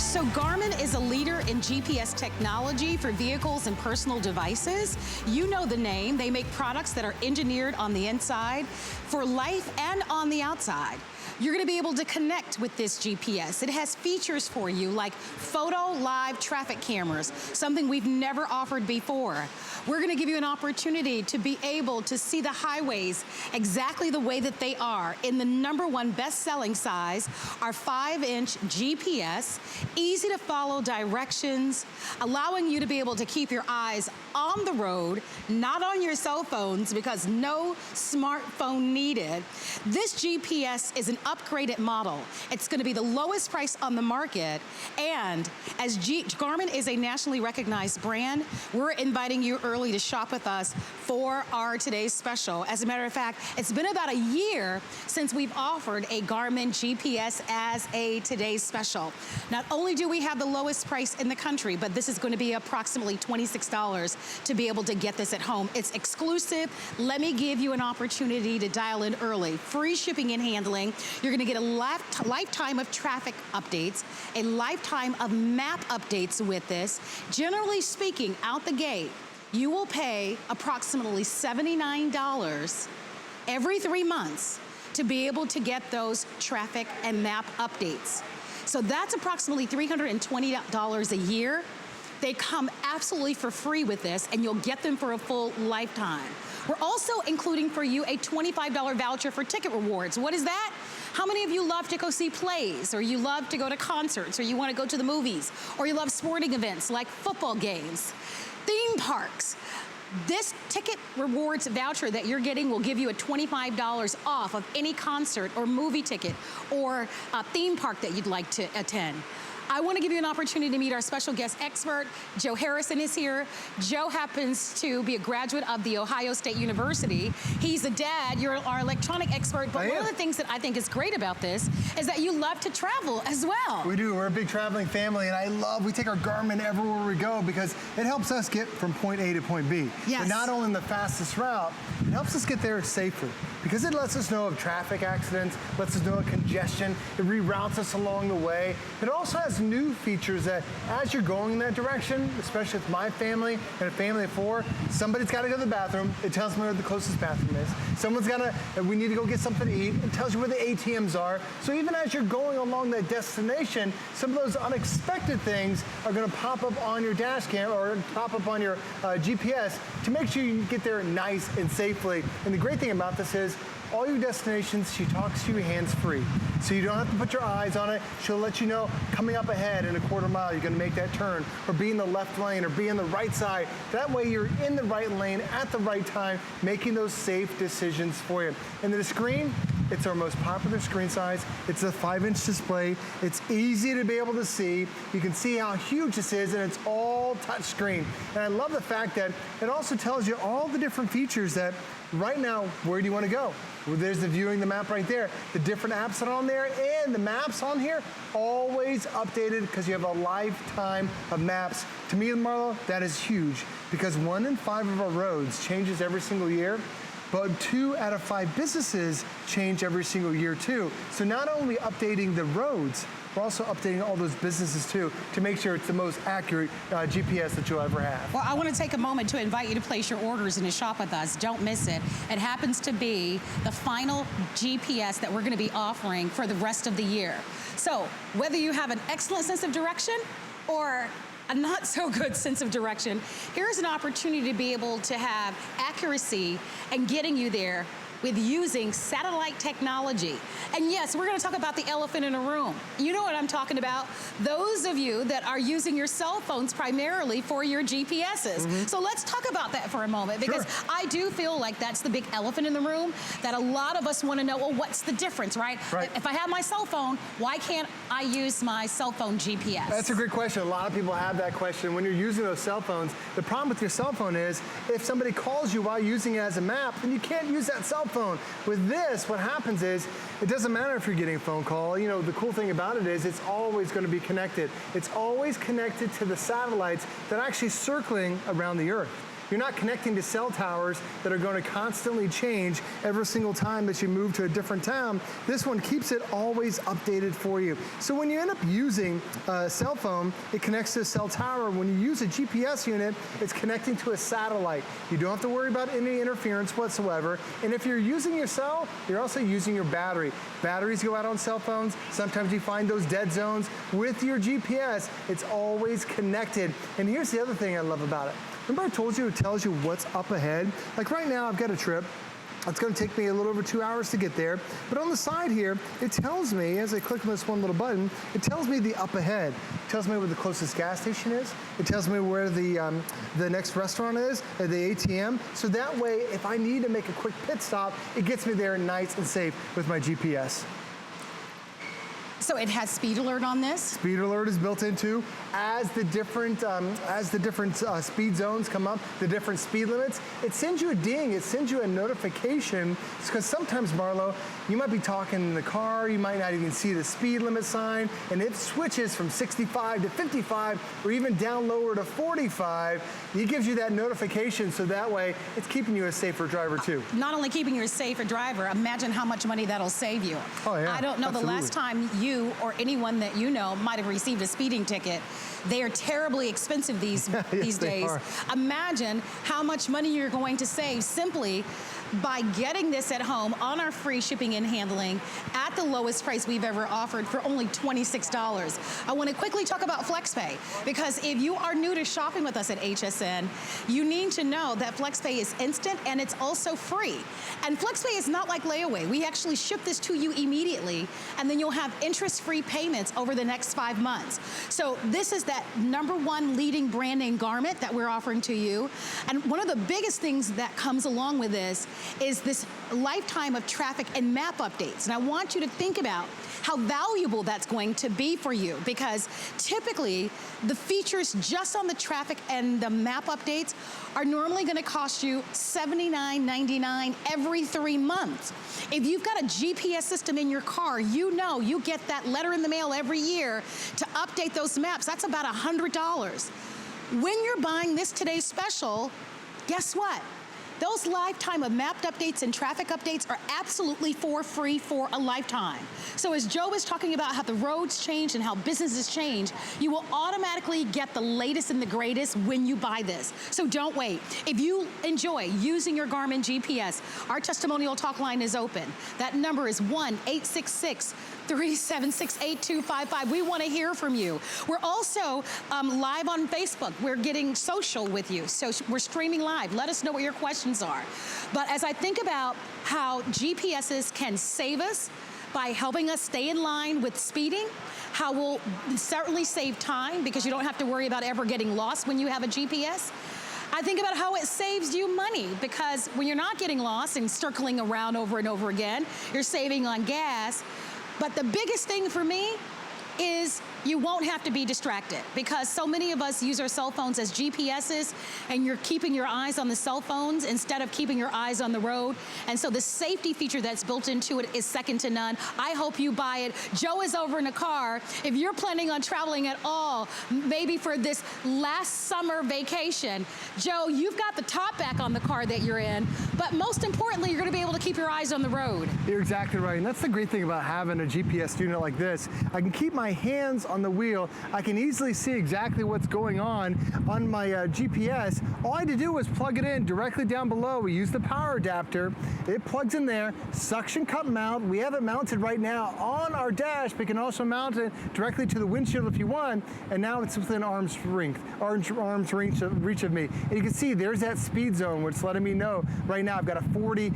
So Garmin is a leader in GPS technology for vehicles and personal devices. You know the name. They make products that are engineered on the inside for life and on the outside. You're gonna be able to connect with this GPS. It has features for you like photo live traffic cameras, something we've never offered before. We're gonna give you an opportunity to be able to see the highways exactly the way that they are in the #1 best-selling size, our 5-inch GPS, easy to follow directions, allowing you to be able to keep your eyes on the road, not on your cell phones because no smartphone needed. This GPS is an upgraded model. It's gonna be the lowest price on the market, and as Garmin is a nationally recognized brand, we're inviting you early to shop with us for our today's special. As a matter of fact, it's been about a year since we've offered a Garmin GPS as a today's special. Not only do we have the lowest price in the country, but this is gonna be approximately $26 to be able to get this at home. It's exclusive. Let me give you an opportunity to dial in early. Free shipping and handling. You're gonna get a lifetime of traffic updates, a lifetime of map updates with this. Generally speaking, out the gate, you will pay approximately $79 every 3 months to be able to get those traffic and map updates. So that's approximately $320 a year. They come absolutely for free with this, and you'll get them for a full lifetime. We're also including for you a $25 voucher for ticket rewards. What is that? How many of you love to go see plays, or you love to go to concerts, or you want to go to the movies, or you love sporting events like football games, theme parks? This ticket rewards voucher that you're getting will give you a $25 off of any concert or movie ticket or a theme park that you'd like to attend. I want to give you an opportunity to meet our special guest expert. Joe Harrison is here. Joe happens to be a graduate of The Ohio State University. He's a dad, you're our electronic expert, but one of the things that I think is great about this is that you love to travel as well. We do, we're a big traveling family, and we take our Garmin everywhere we go because it helps us get from point A to point B. Yes. But not only in the fastest route, it helps us get there safely because it lets us know of traffic accidents, lets us know of congestion, it reroutes us along the way. It also has new features that as you're going in that direction, especially with my family and a family of 4, somebody's got to go to the bathroom. It tells me where the closest bathroom is. We need to go get something to eat. It tells you where the ATMs are. So even as you're going along that destination, some of those unexpected things are going to pop up on your dash cam or pop up on your GPS to make sure you get there nice and safely. And the great thing about this is all your destinations, she talks to you hands-free. So you don't have to put your eyes on it. She'll let you know coming up ahead in a quarter mile, you're gonna make that turn, or be in the left lane, or be in the right side. That way you're in the right lane at the right time, making those safe decisions for you. And the screen, it's our most popular screen size. It's a 5-inch display. It's easy to be able to see. You can see how huge this is, and it's all touch screen. And I love the fact that it also tells you all the different features that right now, where do you want to go? Well, there's the viewing the map right there. The different apps that are on there, and the maps on here, always updated because you have a lifetime of maps. To me, Marlo, that is huge because 1 in 5 of our roads changes every single year, but 2 out of 5 businesses change every single year too. So not only updating the roads, we're also updating all those businesses too to make sure it's the most accurate GPS that you'll ever have. Well, I want to take a moment to invite you to place your orders and to shop with us. Don't miss it. It happens to be the final GPS that we're going to be offering for the rest of the year. So whether you have an excellent sense of direction or a not so good sense of direction, here's an opportunity to be able to have accuracy and getting you there with using satellite technology. And yes, we're gonna talk about the elephant in the room. You know what I'm talking about. Those of you that are using your cell phones primarily for your GPSs. So let's talk about that for a moment, because I do feel like that's the big elephant in the room that a lot of us wanna know, well, what's the difference, right? If I have my cell phone, why can't I use my cell phone GPS? That's a great question. A lot of people have that question. When you're using those cell phones, the problem with your cell phone is if somebody calls you while using it as a map, then you can't use that cell phone. With this, what happens is, it doesn't matter if you're getting a phone call. You know, the cool thing about it is it's always going to be connected. It's always connected to the satellites that are actually circling around the Earth. You're not connecting to cell towers that are going to constantly change every single time that you move to a different town. This one keeps it always updated for you. So when you end up using a cell phone, it connects to a cell tower. When you use a GPS unit, it's connecting to a satellite. You don't have to worry about any interference whatsoever. And if you're using your cell, you're also using your battery. Batteries go out on cell phones. Sometimes you find those dead zones. With your GPS, it's always connected. And here's the other thing I love about it. Remember I told you it tells you what's up ahead? Like right now, I've got a trip. It's going to take me a little over 2 hours to get there. But on the side here, it tells me, as I click on this one little button, it tells me the up ahead. It tells me where the closest gas station is. It tells me where the next restaurant is, or the ATM. So that way, if I need to make a quick pit stop, it gets me there nice and safe with my GPS. So it has speed alert on this? Speed alert is built into. As the different speed zones come up, the different speed limits, it sends you a ding, it sends you a notification, because sometimes, Marlo, you might be talking in the car, you might not even see the speed limit sign, and it switches from 65 to 55, or even down lower to 45. It gives you that notification, so that way, it's keeping you a safer driver too. Not only keeping you a safer driver, imagine how much money that'll save you. Oh yeah, I don't know absolutely. The last time you or anyone that you know might have received a speeding ticket. They are terribly expensive these days. Imagine how much money you're going to save simply by getting this at home on our free shipping and handling at the lowest price we've ever offered for only $26. I want to quickly talk about FlexPay, because if you are new to shopping with us at HSN, you need to know that FlexPay is instant and it's also free. And FlexPay is not like layaway. We actually ship this to you immediately, and then you'll have interest-free payments over the next 5 months. So this is that #1 leading brand name garment that we're offering to you. And one of the biggest things that comes along with this is this lifetime of traffic and map updates. And I want you to think about how valuable that's going to be for you, because typically the features just on the traffic and the map updates are normally going to cost you $79.99 every 3 months. If you've got a GPS system in your car, you know you get that letter in the mail every year to update those maps. That's about $100. When you're buying this today's special, guess what? Those lifetime of mapped updates and traffic updates are absolutely for free for a lifetime. So as Joe was talking about how the roads change and how businesses change, you will automatically get the latest and the greatest when you buy this. So don't wait. If you enjoy using your Garmin GPS, our testimonial talk line is open. That number is 1-866-376-8255. We want to hear from you. We're also live on Facebook. We're getting social with you. So we're streaming live. Let us know what your questions are. But as I think about how GPSs can save us by helping us stay in line with speeding, how we'll certainly save time because you don't have to worry about ever getting lost when you have a GPS. I think about how it saves you money, because when you're not getting lost and circling around over and over again, you're saving on gas. But the biggest thing for me is you won't have to be distracted, because so many of us use our cell phones as GPSs, and you're keeping your eyes on the cell phones instead of keeping your eyes on the road. And so the safety feature that's built into it is second to none. I hope you buy it. Joe is over in a car. If you're planning on traveling at all, maybe for this last summer vacation, Joe, you've got the top back on the car that you're in, but most importantly, you're gonna be able to keep your eyes on the road. You're exactly right, and that's the great thing about having a GPS unit like this. I can keep my hands on the wheel. I can easily see exactly what's going on my GPS. All I had to do was plug it in directly down below. We use the power adapter. It plugs in there, suction cup mount. We have it mounted right now on our dash, but you can also mount it directly to the windshield if you want, and now it's within arm's reach of me. And you can see there's that speed zone, which is letting me know right now I've got a 40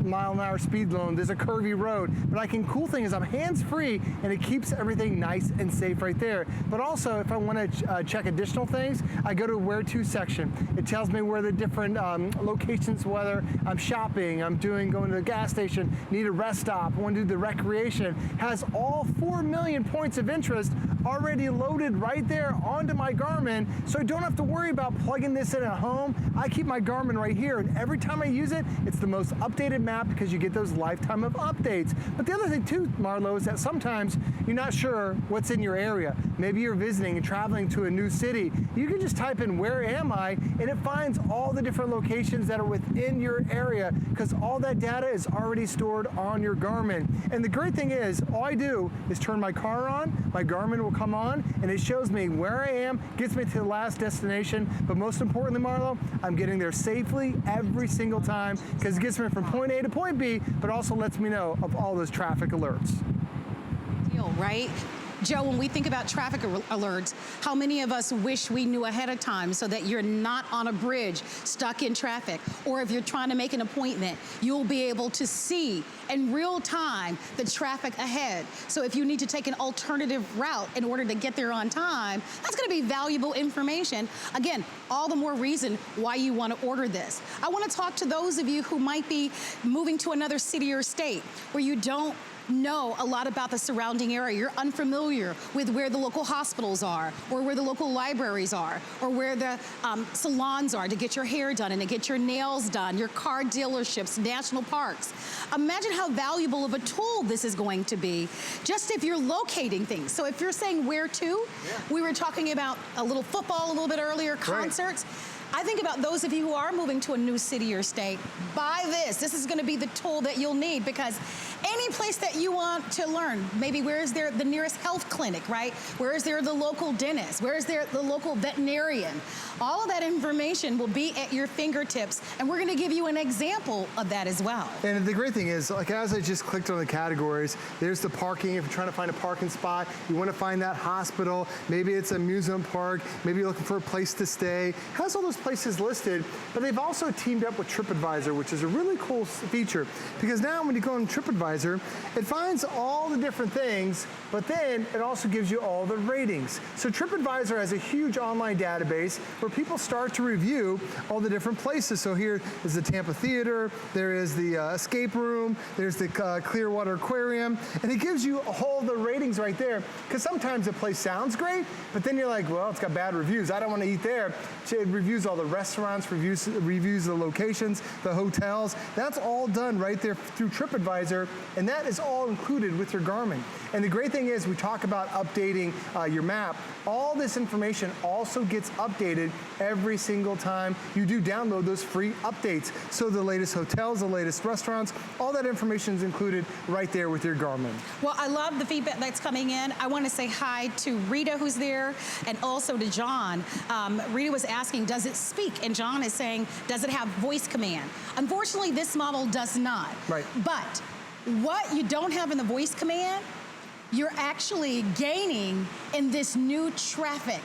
mile an hour speed zone. There's a curvy road, but cool thing is I'm hands-free, and it keeps everything nice and safe right there. But also, if I want to check additional things, I go to where to section. It tells me where the different locations, whether I'm shopping, I'm going to the gas station, need a rest stop, want to do the recreation, has all 4 million points of interest already loaded right there onto my Garmin, so I don't have to worry about plugging this in at home. I keep my Garmin right here, and every time I use it, it's the most updated map because you get those lifetime of updates. But the other thing too, Marlo, is that sometimes you're not sure what's in your area. Maybe you're visiting and traveling to a new city. You can just type in "where am I?" and it finds all the different locations that are within your area, because all that data is already stored on your Garmin. And the great thing is, all I do is turn my car on, my Garmin will come on, and it shows me where I am, gets me to the last destination, but most importantly, Marlo, I'm getting there safely every single time, because it gets me from point A to point B, but also lets me know of all those traffic alerts. Deal, right? Joe, when we think about traffic alerts, how many of us wish we knew ahead of time so that you're not on a bridge stuck in traffic? Or if you're trying to make an appointment, you'll be able to see in real time the traffic ahead. So if you need to take an alternative route in order to get there on time, that's gonna be valuable information. Again, all the more reason why you wanna order this. I wanna talk to those of you who might be moving to another city or state where you don't know a lot about the surrounding area. You're unfamiliar with where the local hospitals are, or where the local libraries are, or where the salons are to get your hair done and to get your nails done, your car dealerships, national parks. Imagine how valuable of a tool this is going to be, just if you're locating things. So if you're saying where to, we were talking about a little football a little bit earlier, concerts. Right. I think about those of you who are moving to a new city or state, buy this. This is gonna be the tool that you'll need, because any place that you want to learn, maybe where is there the nearest health clinic, right? Where is there the local dentist? Where is there the local veterinarian? All of that information will be at your fingertips, and we're gonna give you an example of that as well. And the great thing is, like as I just clicked on the categories, there's the parking. If you're trying to find a parking spot, you wanna find that hospital, maybe it's an amusement park, maybe you're looking for a place to stay. It has all those places listed, but they've also teamed up with TripAdvisor, which is a really cool feature, because now when you go on TripAdvisor, it finds all the different things, but then it also gives you all the ratings. So TripAdvisor has a huge online database where people start to review all the different places. So here is the Tampa Theater, there is the escape room, there's the Clearwater Aquarium, and it gives you all the ratings right there, because sometimes a place sounds great, but then you're like, well, it's got bad reviews, I don't want to eat there. So it reviews all the restaurants, reviews the locations, the hotels. That's all done right there through TripAdvisor, and that is all included with your Garmin. And the great thing is, we talk about updating your map. All this information also gets updated every single time you do download those free updates. So the latest hotels, the latest restaurants, all that information is included right there with your Garmin. Well, I love the feedback that's coming in. I want to say hi to Rita, who's there, and also to John. Rita was asking, does it speak? And John is saying, does it have voice command? Unfortunately, this model does not. Right. But what you don't have in the voice command, you're actually gaining in this new traffic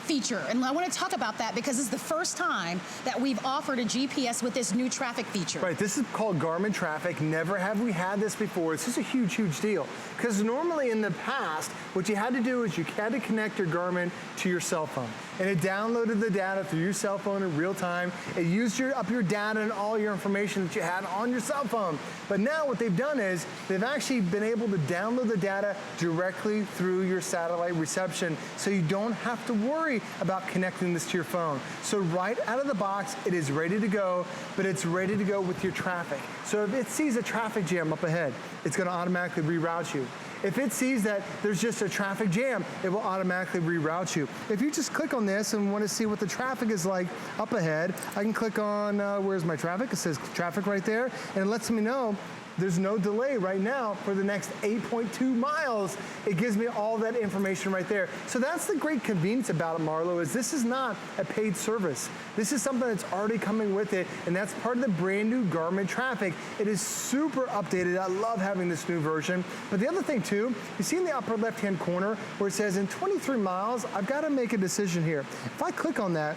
feature. And I want to talk about that because it's the first time that we've offered a GPS with this new traffic feature. Right, this is called Garmin Traffic. Never have we had this before. This is a huge, huge deal. Because normally in the past, what you had to do is you had to connect your Garmin to your cell phone. And it downloaded the data through your cell phone in real time. It used up your data and all your information that you had on your cell phone. But now what they've done is they've actually been able to download the data directly through your satellite reception, so you don't have to worry about connecting this to your phone. So right out of the box, it is ready to go, but it's ready to go with your traffic. So if it sees a traffic jam up ahead, it's going to automatically reroute you. If it sees that there's just a traffic jam, it will automatically reroute you. If you just click on this and want to see what the traffic is like up ahead, I can click on where's my traffic? It says traffic right there, and it lets me know there's no delay right now for the next 8.2 miles. It gives me all that information right there. So that's the great convenience about it, Marlo, is this is not a paid service. This is something that's already coming with it, and that's part of the brand new Garmin Traffic. It is super updated. I love having this new version. But the other thing too, you see in the upper left-hand corner where it says in 23 miles, I've got to make a decision here. If I click on that,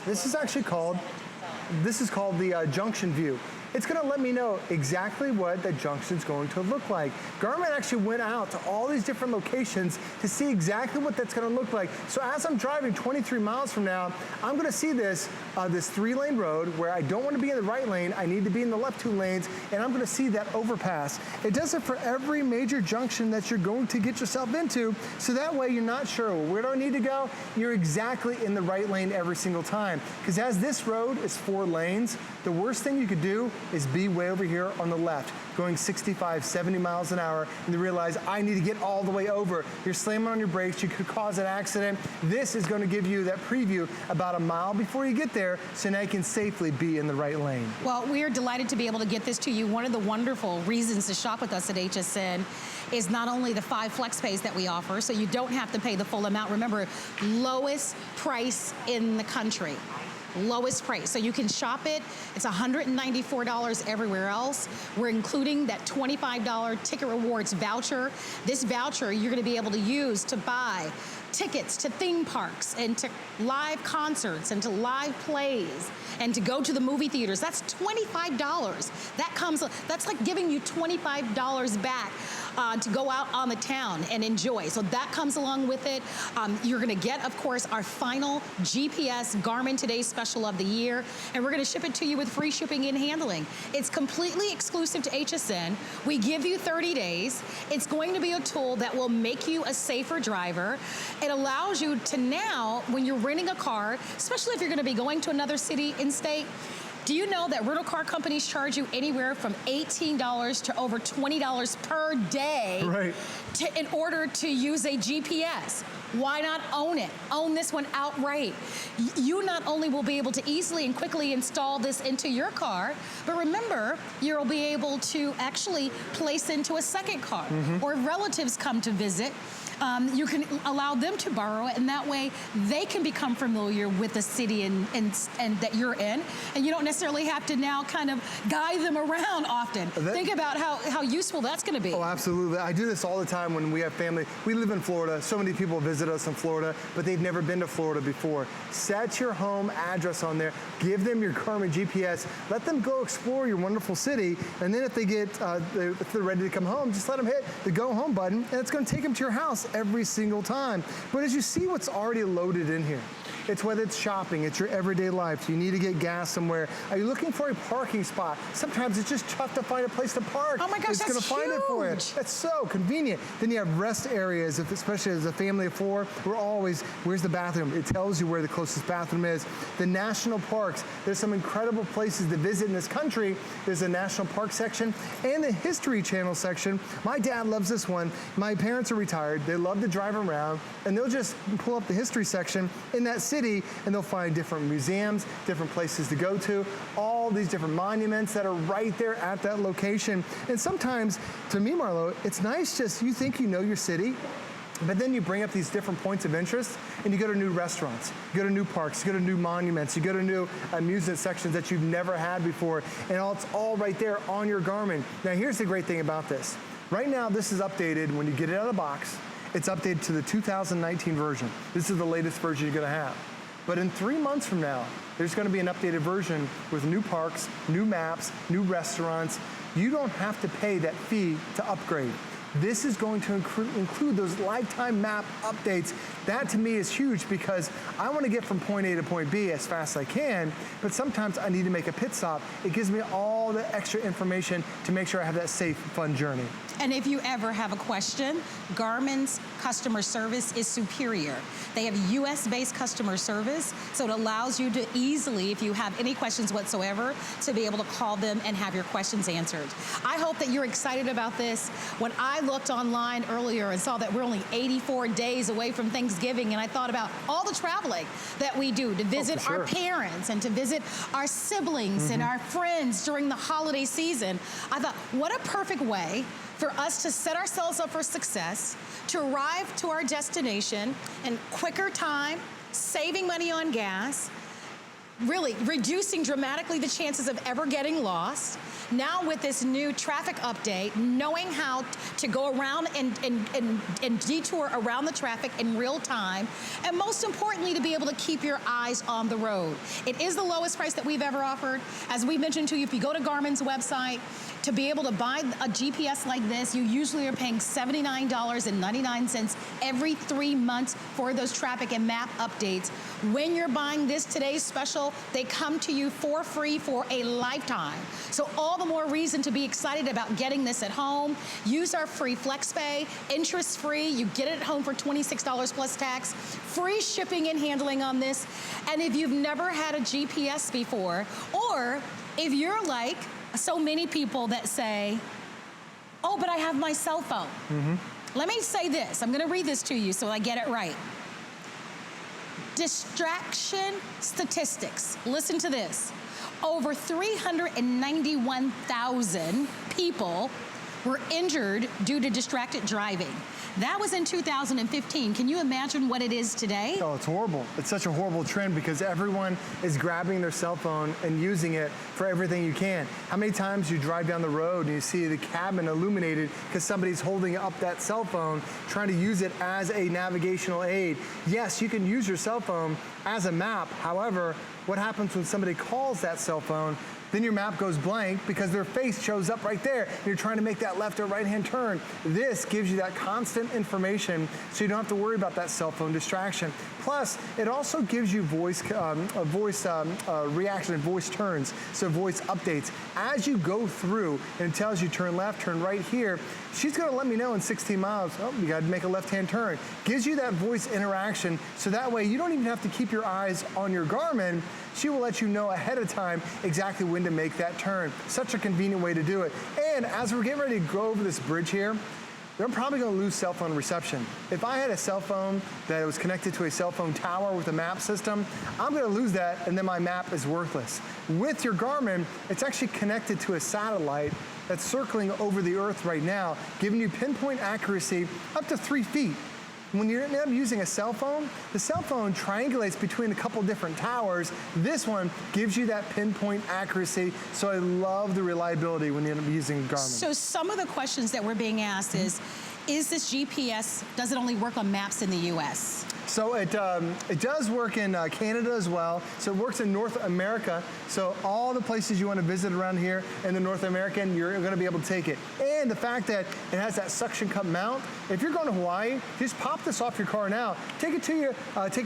this is called the Junction View. It's going to let me know exactly what that junction's going to look like. Garmin actually went out to all these different locations to see exactly what that's going to look like. So as I'm driving 23 miles from now, I'm going to see this 3-lane road where I don't want to be in the right lane, I need to be in the left 2 lanes, and I'm going to see that overpass. It does it for every major junction that you're going to get yourself into, so that way you're not sure, well, where do I need to go? You're exactly in the right lane every single time. Because as this road is 4 lanes, the worst thing you could do is be way over here on the left, going 65, 70 miles an hour, and you realize I need to get all the way over. You're slamming on your brakes, you could cause an accident. This is going to give you that preview about a mile before you get there, so now you can safely be in the right lane. Well, we are delighted to be able to get this to you. One of the wonderful reasons to shop with us at HSN is not only the 5 flex pays that we offer, so you don't have to pay the full amount. Remember, lowest price in the country. Lowest price. So you can shop it. It's $194 everywhere else. We're including that $25 Ticket Rewards voucher. This voucher you're going to be able to use to buy tickets to theme parks and to live concerts and to live plays and to go to the movie theaters. That's $25. That's like giving you $25 back to go out on the town and enjoy. So that comes along with it. You're gonna get, of course, our final GPS Garmin Today Special of the year, and we're gonna ship it to you with free shipping and handling. It's completely exclusive to HSN. We give you 30 days. It's going to be a tool that will make you a safer driver. It allows you to now, when you're renting a car, especially if you're gonna be going to another city and state, do you know that rental car companies charge you anywhere from $18 to over $20 per day in order to use a GPS? Why not own it? Own this one outright. You not only will be able to easily and quickly install this into your car, but remember, you'll be able to actually place into a second car. Or if relatives come to visit, you can allow them to borrow it, and that way they can become familiar with the city and that you're in, and you don't necessarily have to now kind of guide them around often. Think about how useful that's going to be. Oh, absolutely. I do this all the time when we have family. We live in Florida. So many people visit us in Florida, but they've never been to Florida before. Set your home address on there. Give them your Garmin GPS. Let them go explore your wonderful city, and then if they get, if they're ready to come home, just let them hit the go home button, and it's going to take them to your house every single time. But as you see what's already loaded in here, it's whether it's shopping, it's your everyday life. You need to get gas somewhere. Are you looking for a parking spot? Sometimes it's just tough to find a place to park. Oh my gosh, it's going to find it for you. That's so convenient. Then you have rest areas, especially as a family of 4. We're always, where's the bathroom? It tells you where the closest bathroom is. The national parks. There's some incredible places to visit in this country. There's a national park section and the History Channel section. My dad loves this one. My parents are retired. They love to drive around, and they'll just pull up the history section in that city, and they'll find different museums, different places to go to, all these different monuments that are right there at that location. And sometimes, to me, Marlo, it's nice just, you think you know your city, but then you bring up these different points of interest, and you go to new restaurants, you go to new parks, you go to new monuments, you go to new amusement sections that you've never had before, and it's all right there on your Garmin. Now, here's the great thing about this. Right now, this is updated when you get it out of the box. It's updated to the 2019 version. This is the latest version you're gonna have. But in 3 months from now, there's gonna be an updated version with new parks, new maps, new restaurants. You don't have to pay that fee to upgrade. This is going to include those lifetime map updates. That to me is huge because I want to get from point A to point B as fast as I can, but sometimes I need to make a pit stop. It gives me all the extra information to make sure I have that safe, fun journey. And if you ever have a question, Garmin's customer service is superior. They have US-based customer service, so it allows you to easily, if you have any questions whatsoever, to be able to call them and have your questions answered. I hope that you're excited about this. When I looked online earlier and saw that we're only 84 days away from Thanksgiving, and I thought about all the traveling that we do to visit our parents and to visit our siblings and our friends during the holiday season, I thought, what a perfect way for us to set ourselves up for success, to arrive to our destination in quicker time, saving money on gas, really reducing dramatically the chances of ever getting lost. Now with this new traffic update, knowing how to go around and detour around the traffic in real time, and most importantly, to be able to keep your eyes on the road. It is the lowest price that we've ever offered. As we mentioned to you, if you go to Garmin's website, to be able to buy a GPS like this, you usually are paying $79.99 every 3 months for those traffic and map updates. When you're buying this today's special, they come to you for free for a lifetime. So all the more reason to be excited about getting this at home. Use our free FlexPay, interest-free. You get it at home for $26 plus tax. Free shipping and handling on this. And if you've never had a GPS before, or if you're like so many people that say, oh, but I have my cell phone. Let me say this. I'm going to read this to you so I get it right. Distraction statistics. Listen to this. Over 391,000 people were injured due to distracted driving. That was in 2015. Can you imagine what it is today? Oh, it's horrible. It's such a horrible trend because everyone is grabbing their cell phone and using it for everything you can. How many times you drive down the road and you see the cabin illuminated because somebody's holding up that cell phone trying to use it as a navigational aid? Yes, you can use your cell phone as a map. However, what happens when somebody calls that cell phone? Then your map goes blank because their face shows up right there. You're trying to make that left or right-hand turn. This gives you that constant information so you don't have to worry about that cell phone distraction. Plus, it also gives you voice reaction and voice turns, so voice updates. As you go through and it tells you turn left, turn right here, she's gonna let me know in 16 miles, oh, you gotta make a left-hand turn. Gives you that voice interaction so that way you don't even have to keep your eyes on your Garmin. She will let you know ahead of time exactly when to make that turn. Such a convenient way to do it. And as we're getting ready to go over this bridge here, they're probably gonna lose cell phone reception. If I had a cell phone that was connected to a cell phone tower with a map system, I'm gonna lose that and then my map is worthless. With your Garmin, it's actually connected to a satellite that's circling over the Earth right now, giving you pinpoint accuracy up to 3 feet. When you're using a cell phone, the cell phone triangulates between a couple different towers. This one gives you that pinpoint accuracy, so I love the reliability when you end up using Garmin. So some of the questions that we're being asked is this GPS, does it only work on maps in the US? So it does work in Canada as well. So it works in North America. So all the places you want to visit around here in the North American, you're going to be able to take it. And the fact that it has that suction cup mount, if you're going to Hawaii, just pop this off your car now. Take it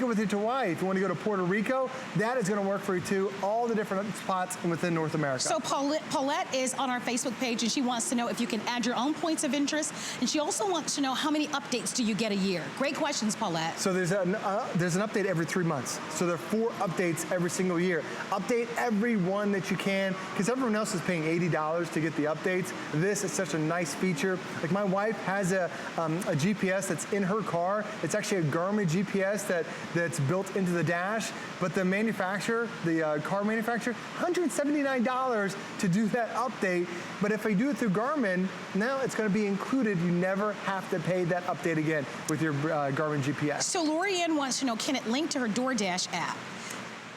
with you to Hawaii. If you want to go to Puerto Rico, that is going to work for you too. All the different spots within North America. So Paulette is on our Facebook page and she wants to know if you can add your own points of interest. And she also wants to know how many updates do you get a year? Great questions, Paulette. So there's an update every 3 months. So there are 4 updates every single year. Update every one that you can, because everyone else is paying $80 to get the updates. This is such a nice feature. Like my wife has a GPS that's in her car. It's actually a Garmin GPS that's built into the dash, but the manufacturer, the car manufacturer, $179 to do that update. But if I do it through Garmin, now it's going to be included. You never have to pay that update again with your Garmin GPS. So Lori Ann wants to know, can it link to her DoorDash app?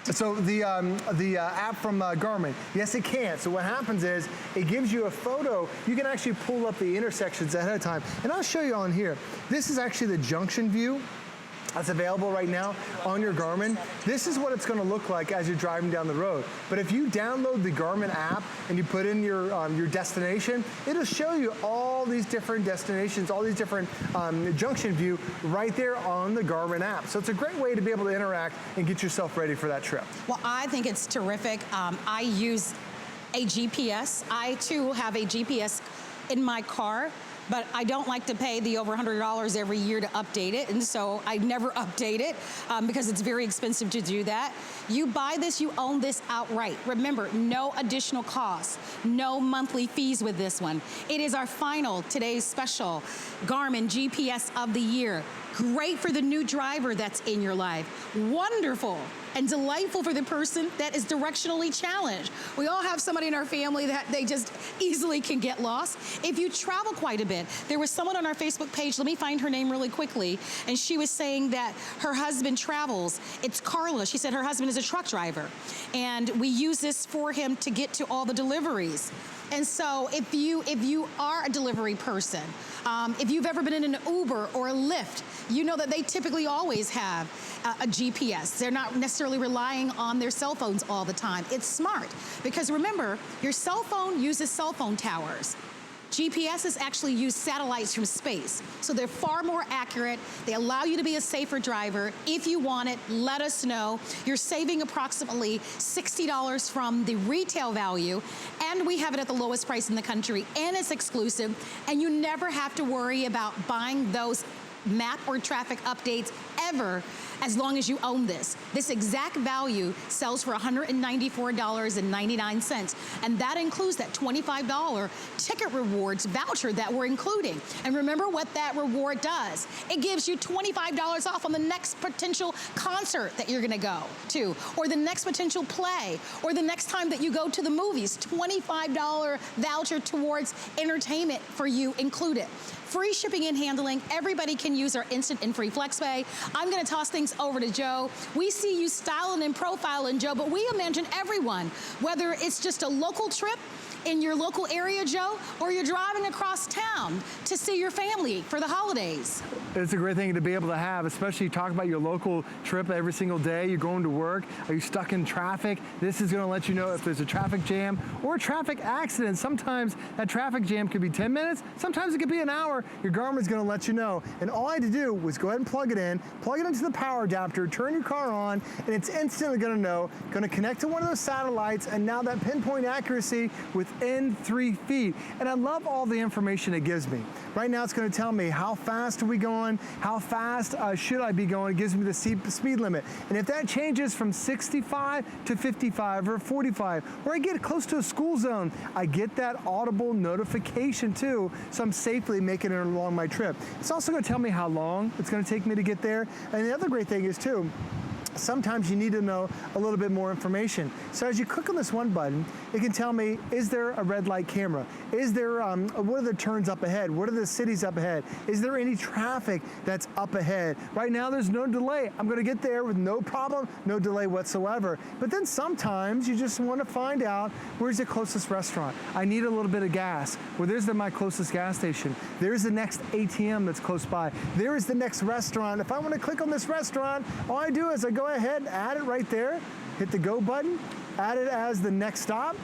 So the app from Garmin, yes it can. So what happens is it gives you a photo. You can actually pull up the intersections ahead of time. And I'll show you on here. This is actually the Junction View that's available right now on your Garmin. This is what it's going to look like as you're driving down the road. But if you download the Garmin app and you put in your destination, it'll show you all these different destinations, all these different Junction View right there on the Garmin app. So it's a great way to be able to interact and get yourself ready for that trip. Well, I think it's terrific. I use a GPS. I too have a GPS in my car, but I don't like to pay the over $100 every year to update it, and so I never update it because it's very expensive to do that. You buy this, you own this outright. Remember, no additional costs, no monthly fees with this one. It is our final, today's special Garmin GPS of the year. Great for the new driver that's in your life. Wonderful and delightful for the person that is directionally challenged. We all have somebody in our family that they just easily can get lost. If you travel quite a bit, there was someone on our Facebook page, let me find her name really quickly, and she was saying that her husband travels. It's Carla. She said her husband is a truck driver, and we use this for him to get to all the deliveries. And so if you are a delivery person, if you've ever been in an Uber or a Lyft, you know that they typically always have a GPS. They're not necessarily relying on their cell phones all the time. It's smart because remember, your cell phone uses cell phone towers. GPSs actually use satellites from space, so they're far more accurate. They allow you to be a safer driver. If you want it, let us know. You're saving approximately $60 from the retail value, and we have it at the lowest price in the country, and it's exclusive, and you never have to worry about buying those map or traffic updates forever as long as you own this. This exact value sells for $194.99, and that includes that $25 ticket rewards voucher that we're including. And remember what that reward does. It gives you $25 off on the next potential concert that you're gonna go to, or the next potential play, or the next time that you go to the movies. $25 voucher towards entertainment for you included. Free shipping and handling. Everybody can use our instant and free FlexPay. I'm gonna toss things over to Joe. We see you styling and profiling, Joe, but we imagine everyone, whether it's just a local trip in your local area, Joe, or you're driving across town to see your family for the holidays. It's a great thing to be able to have, especially talk about your local trip every single day. You're going to work. Are you stuck in traffic? This is going to let you know if there's a traffic jam or a traffic accident. Sometimes that traffic jam could be 10 minutes. Sometimes it could be an hour. Your Garmin's going to let you know. And all I had to do was go ahead and plug it into the power adapter, turn your car on, and it's instantly going to know, going to connect to one of those satellites, and now that pinpoint accuracy within 3 feet. And I love all the information it gives me. Right now it's going to tell me how fast are we going, how fast should I be going. It gives me the speed limit. And if that changes from 65 to 55 or 45, or I get close to a school zone, I get that audible notification too, so I'm safely making it along my trip. It's also going to tell me how long it's going to take me to get there. And the other great thing is too, sometimes you need to know a little bit more information. So as you click on this one button, it can tell me, is there a red light camera? Is there, what are the turns up ahead? What are the cities up ahead? Is there any traffic that's up ahead? Right now there's no delay. I'm gonna get there with no problem, no delay whatsoever. But then sometimes you just wanna find out, where's the closest restaurant? I need a little bit of gas. Well, there's my closest gas station. There's the next ATM that's close by. There is the next restaurant. If I wanna click on this restaurant, all I do is I go ahead and add it right there, hit the go button, add it as the next stop,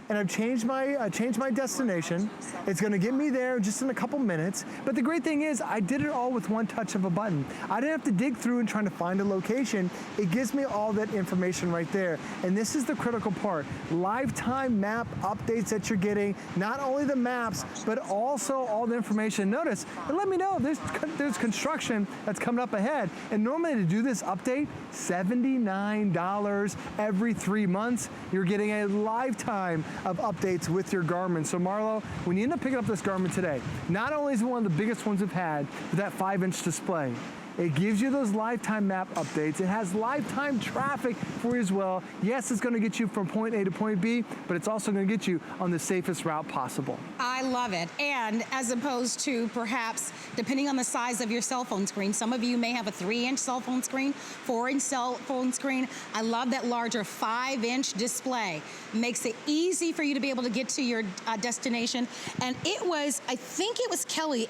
and I've changed my destination. It's gonna get me there just in a couple minutes. But the great thing is I did it all with one touch of a button. I didn't have to dig through and trying to find a location. It gives me all that information right there. And this is the critical part. Lifetime map updates that you're getting, not only the maps, but also all the information. Notice, it let me know there's construction that's coming up ahead. And normally to do this update, $79 every 3 months. You're getting a lifetime of updates with your Garmin. So Marlo, when you end up picking up this Garmin today, not only is it one of the biggest ones we've had with that 5-inch display, it gives you those lifetime map updates. It has lifetime traffic for you as well. Yes, it's going to get you from point A to point B, but it's also going to get you on the safest route possible. I love it. And as opposed to perhaps, depending on the size of your cell phone screen, some of you may have a 3-inch cell phone screen, 4-inch cell phone screen. I love that larger 5-inch display. Makes it easy for you to be able to get to your destination. And it was, I think it was Kelly.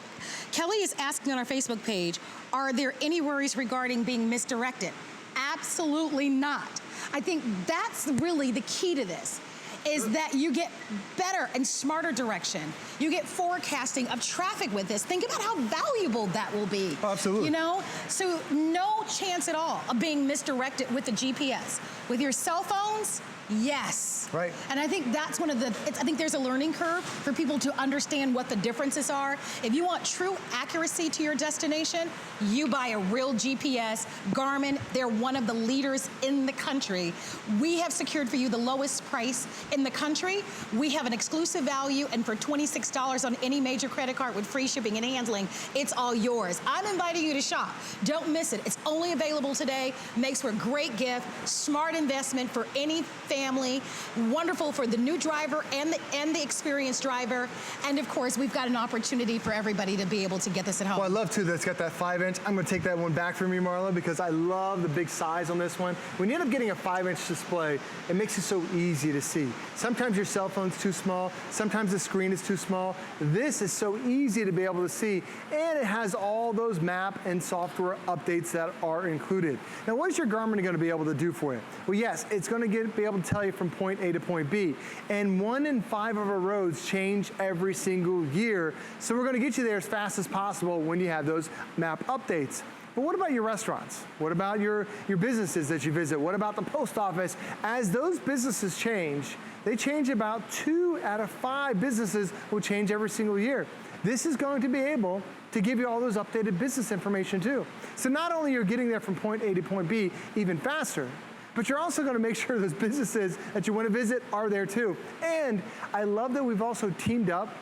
Kelly is asking on our Facebook page, are there any worries regarding being misdirected? Absolutely not. I think that's really the key to this, is that you get better and smarter direction. You get forecasting of traffic with this. Think about how valuable that will be. Oh, absolutely. You know? So no chance at all of being misdirected with the GPS. With your cell phones, yes. Right. And I think that's one of the, I think there's a learning curve for people to understand what the differences are. If you want true accuracy to your destination, you buy a real GPS. Garmin, they're one of the leaders in the country. We have secured for you the lowest price in the country. We have an exclusive value, and for $26 on any major credit card with free shipping and handling, it's all yours. I'm inviting you to shop. Don't miss it. It's only available today. Makes for a great gift, smart investment for any family. Wonderful for the new driver and the experienced driver. And of course, we've got an opportunity for everybody to be able to get this at home. Well, I love too that it's got that 5-inch. I'm gonna take that one back from you, Marla, because I love the big size on this one. When you end up getting a 5-inch display, it makes it so easy to see. Sometimes your cell phone's too small, sometimes the screen is too small. This is so easy to be able to see, and it has all those map and software updates that are included. Now, what is your Garmin gonna be able to do for you? Well, yes, it's gonna be able to tell you from point A to point B. And 1 in 5 of our roads change every single year. So we're gonna get you there as fast as possible when you have those map updates. But what about your restaurants? What about your businesses that you visit? What about the post office? As those businesses change, they change about 2 out of 5 businesses will change every single year. This is going to be able to give you all those updated business information too. So not only you're getting there from point A to point B even faster, but you're also going to make sure those businesses that you want to visit are there too. And I love that we've also teamed up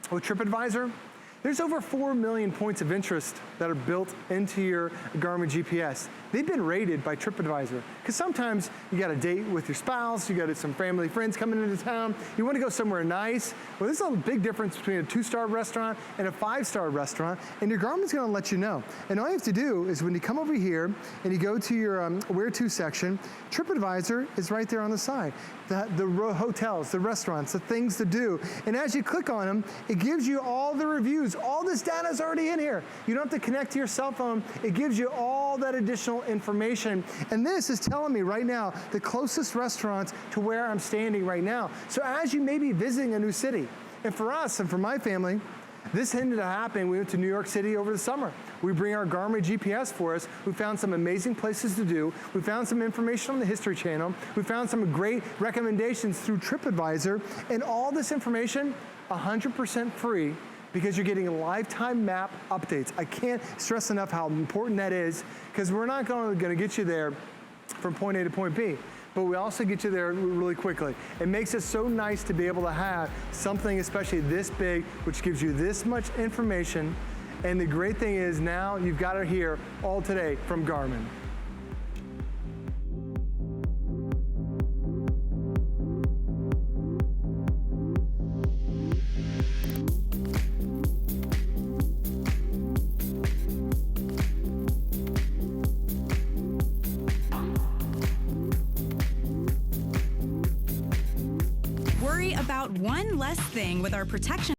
with TripAdvisor. There's over 4 million points of interest that are built into your Garmin GPS. They've been rated by TripAdvisor, because sometimes you got a date with your spouse, you got some family, friends coming into town, you want to go somewhere nice. Well, there's a big difference between a 2-star restaurant and a 5-star restaurant, and your Garmin's going to let you know. And all you have to do is when you come over here and you go to your Where To section, TripAdvisor is right there on the side. The hotels, the restaurants, the things to do. And as you click on them, it gives you all the reviews. All this data is already in here. You don't have to connect to your cell phone. It gives you all that additional information. And this is telling me right now the closest restaurants to where I'm standing right now. So as you may be visiting a new city, and for us and for my family, this ended up happening. We went to New York City over the summer. We bring our Garmin GPS for us. We found some amazing places to do. We found some information on the History Channel. We found some great recommendations through TripAdvisor. And all this information, 100% free, because you're getting lifetime map updates. I can't stress enough how important that is, because we're not going to get you there from point A to point B, but we also get you there really quickly. It makes it so nice to be able to have something especially this big, which gives you this much information. And the great thing is now you've got it here all today from Garmin. Worry about one less thing with our protection